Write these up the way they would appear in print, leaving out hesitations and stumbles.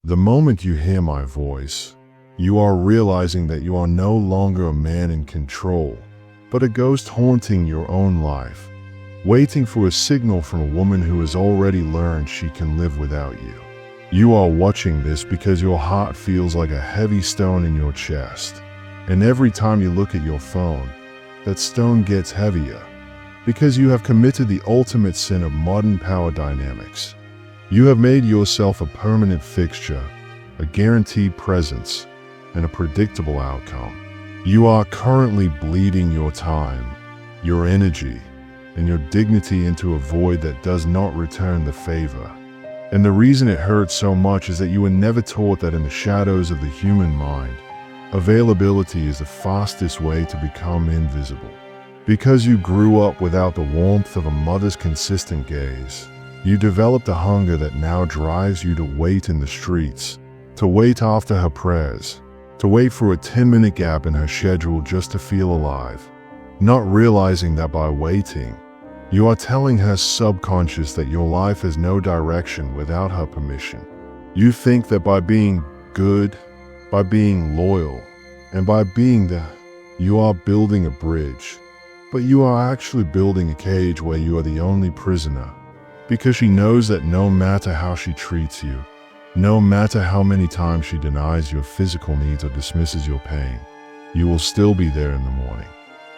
The moment you hear my voice, you are realizing that you are no longer a man in control, but a ghost haunting your own life, waiting for a signal from a woman who has already learned she can live without you. You are watching this because your heart feels like a heavy stone in your chest, and every time you look at your phone, that stone gets heavier, because you have committed the ultimate sin of modern power dynamics. You have made yourself a permanent fixture, a guaranteed presence, and a predictable outcome. You are currently bleeding your time, your energy, and your dignity into a void that does not return the favor. And the reason it hurts so much is that you were never taught that in the shadows of the human mind, availability is the fastest way to become invisible. Because you grew up without the warmth of a mother's consistent gaze, you developed a hunger that now drives you to wait in the streets, to wait after her prayers, to wait for a 10-minute gap in her schedule just to feel alive, not realizing that by waiting, you are telling her subconscious that your life has no direction without her permission. You think that by being good, by being loyal, and by being there, you are building a bridge, but you are actually building a cage where you are the only prisoner, because she knows that no matter how she treats you, no matter how many times she denies your physical needs or dismisses your pain, you will still be there in the morning.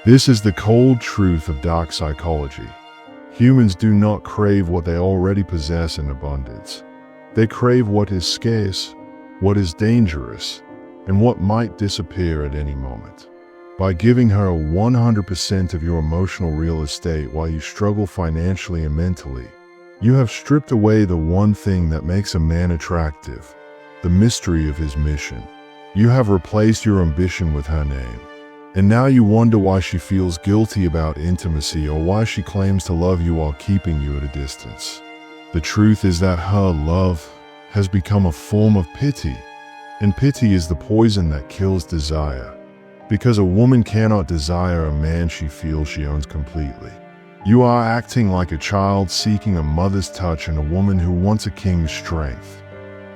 This is the cold truth of dark psychology. Humans do not crave what they already possess in abundance. They crave what is scarce, what is dangerous, and what might disappear at any moment. By giving her 100% of your emotional real estate while you struggle financially and mentally, you have stripped away the one thing that makes a man attractive, the mystery of his mission. You have replaced your ambition with her name. And now you wonder why she feels guilty about intimacy or why she claims to love you while keeping you at a distance. The truth is that her love has become a form of pity, and pity is the poison that kills desire, because a woman cannot desire a man she feels she owns completely. You are acting like a child seeking a mother's touch and a woman who wants a king's strength.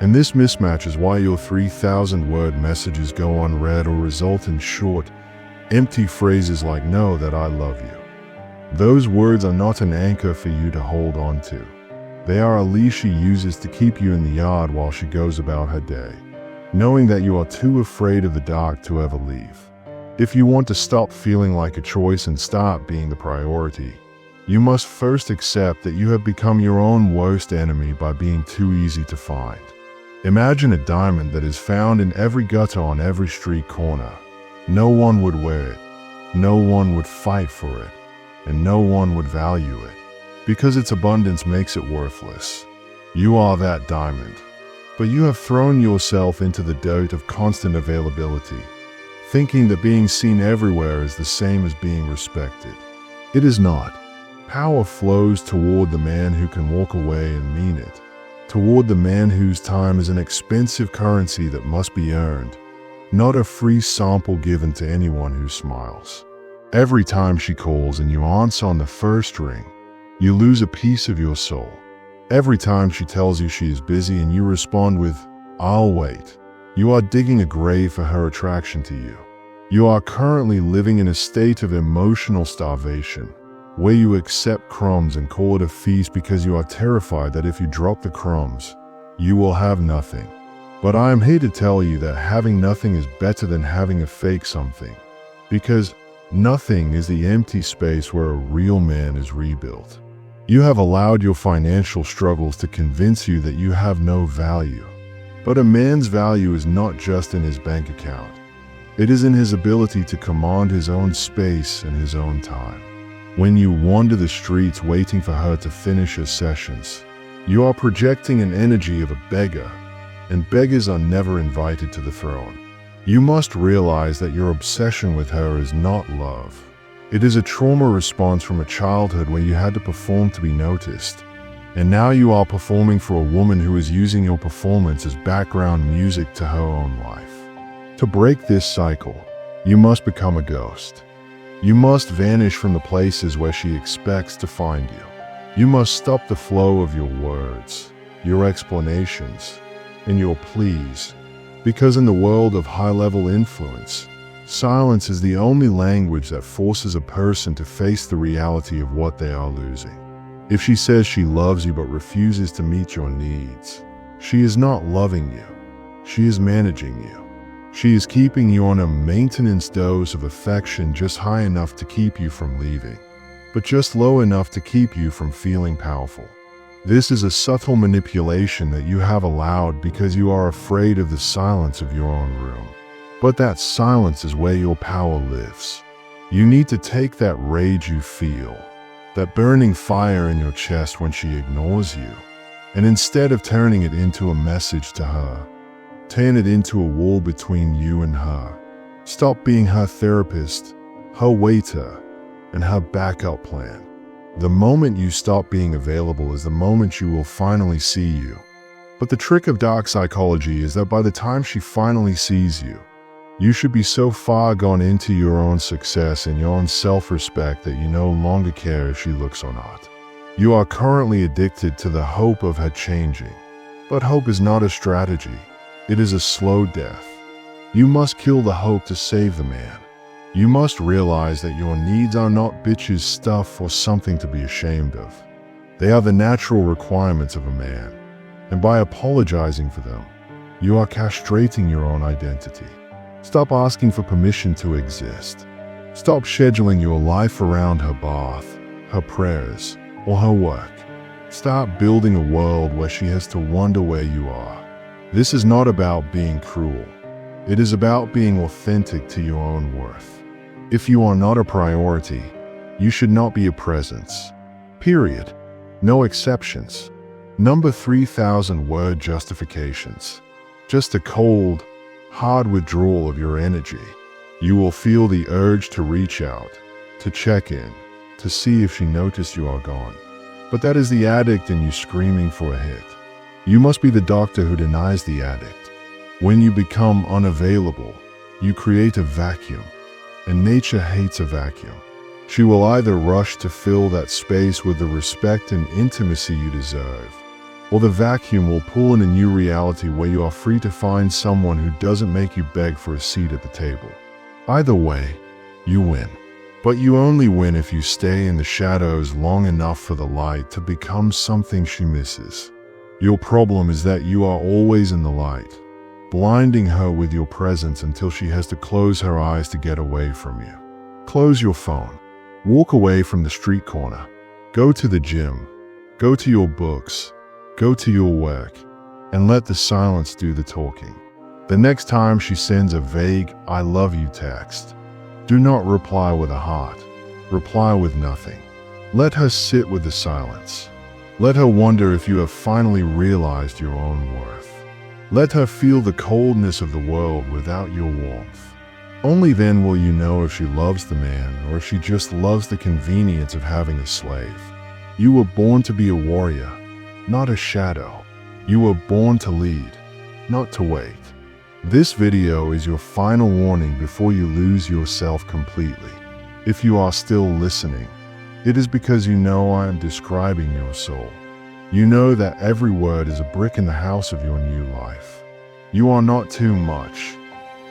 And this mismatch is why your 3,000-word messages go unread or result in short, empty phrases like "know that I love you." Those words are not an anchor for you to hold on to. They are a leash she uses to keep you in the yard while she goes about her day, knowing that you are too afraid of the dark to ever leave. If you want to stop feeling like a choice and start being the priority, you must first accept that you have become your own worst enemy by being too easy to find. Imagine a diamond that is found in every gutter on every street corner. No one would wear it, no one would fight for it, and no one would value it, because its abundance makes it worthless. You are that diamond, but you have thrown yourself into the dirt of constant availability, thinking that being seen everywhere is the same as being respected. It is not. Power flows toward the man who can walk away and mean it, toward the man whose time is an expensive currency that must be earned, not a free sample given to anyone who smiles. Every time she calls and you answer on the first ring, you lose a piece of your soul. Every time she tells you she is busy and you respond with, "I'll wait," you are digging a grave for her attraction to you. You are currently living in a state of emotional starvation, where you accept crumbs and call it a feast because you are terrified that if you drop the crumbs, you will have nothing. But I am here to tell you that having nothing is better than having a fake something, because nothing is the empty space where a real man is rebuilt. You have allowed your financial struggles to convince you that you have no value. But a man's value is not just in his bank account. It is in his ability to command his own space and his own time. When you wander the streets waiting for her to finish her sessions, you are projecting an energy of a beggar, and beggars are never invited to the throne. You must realize that your obsession with her is not love. It is a trauma response from a childhood where you had to perform to be noticed, and now you are performing for a woman who is using your performance as background music to her own life. To break this cycle, you must become a ghost. You must vanish from the places where she expects to find you. You must stop the flow of your words, your explanations, and your pleas. Because in the world of high-level influence, silence is the only language that forces a person to face the reality of what they are losing. If she says she loves you but refuses to meet your needs, she is not loving you. She is managing you. She is keeping you on a maintenance dose of affection just high enough to keep you from leaving, but just low enough to keep you from feeling powerful. This is a subtle manipulation that you have allowed because you are afraid of the silence of your own room. But that silence is where your power lives. You need to take that rage you feel, that burning fire in your chest when she ignores you, and instead of turning it into a message to her, turn it into a wall between you and her. Stop being her therapist, her waiter, and her backup plan. The moment you stop being available is the moment you will finally see you. But the trick of dark psychology is that by the time she finally sees you, you should be so far gone into your own success and your own self-respect that you no longer care if she looks or not. You are currently addicted to the hope of her changing. But hope is not a strategy. It is a slow death. You must kill the hope to save the man. You must realize that your needs are not bitches' stuff or something to be ashamed of. They are the natural requirements of a man, and by apologizing for them, you are castrating your own identity. Stop asking for permission to exist. Stop scheduling your life around her bath, her prayers, or her work. Start building a world where she has to wonder where you are. This is not about being cruel. It is about being authentic to your own worth. If you are not a priority, you should not be a presence. Period. No exceptions. Number 3,000-word justifications. Just a cold, hard withdrawal of your energy. You will feel the urge to reach out, to check in, to see if she noticed you are gone. But that is the addict in you screaming for a hit. You must be the doctor who denies the addict. When you become unavailable, you create a vacuum. And nature hates a vacuum. She will either rush to fill that space with the respect and intimacy you deserve, or the vacuum will pull in a new reality where you are free to find someone who doesn't make you beg for a seat at the table. Either way, you win. But you only win if you stay in the shadows long enough for the light to become something she misses. Your problem is that you are always in the light, blinding her with your presence until she has to close her eyes to get away from you. Close your phone. Walk away from the street corner. Go to the gym. Go to your books. Go to your work. And let the silence do the talking. The next time she sends a vague, "I love you" text, do not reply with a heart. Reply with nothing. Let her sit with the silence. Let her wonder if you have finally realized your own worth. Let her feel the coldness of the world without your warmth. Only then will you know if she loves the man or if she just loves the convenience of having a slave. You were born to be a warrior, not a shadow. You were born to lead, not to wait. This video is your final warning before you lose yourself completely. If you are still listening, it is because you know I am describing your soul. You know that every word is a brick in the house of your new life. You are not too much.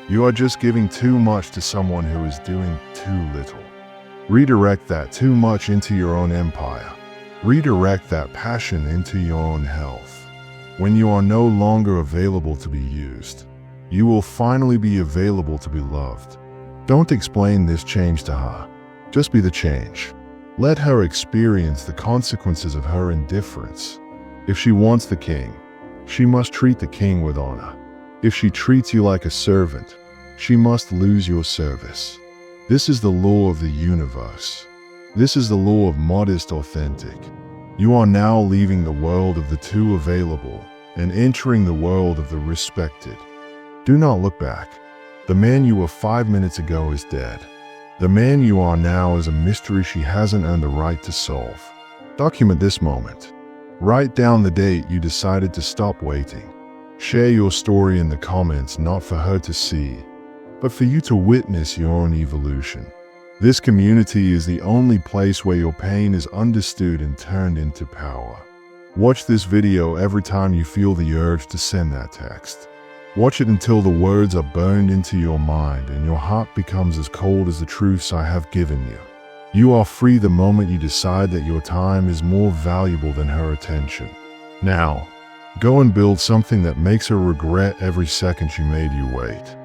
You are just giving too much to someone who is doing too little. Redirect that too much into your own empire. Redirect that passion into your own health. When you are no longer available to be used, you will finally be available to be loved. Don't explain this change to her. Just be the change. Let her experience the consequences of her indifference. If she wants the king, she must treat the king with honor. If she treats you like a servant, she must lose your service. This is the law of the universe. This is the law of modest authentic. You are now leaving the world of the too available and entering the world of the respected. Do not look back. The man you were 5 minutes ago is dead. The man you are now is a mystery she hasn't earned the right to solve. Document this moment. Write down the date you decided to stop waiting. Share your story in the comments, not for her to see, but for you to witness your own evolution. This community is the only place where your pain is understood and turned into power. Watch this video every time you feel the urge to send that text. Watch it until the words are burned into your mind and your heart becomes as cold as the truths I have given you. You are free the moment you decide that your time is more valuable than her attention. Now, go and build something that makes her regret every second she made you wait.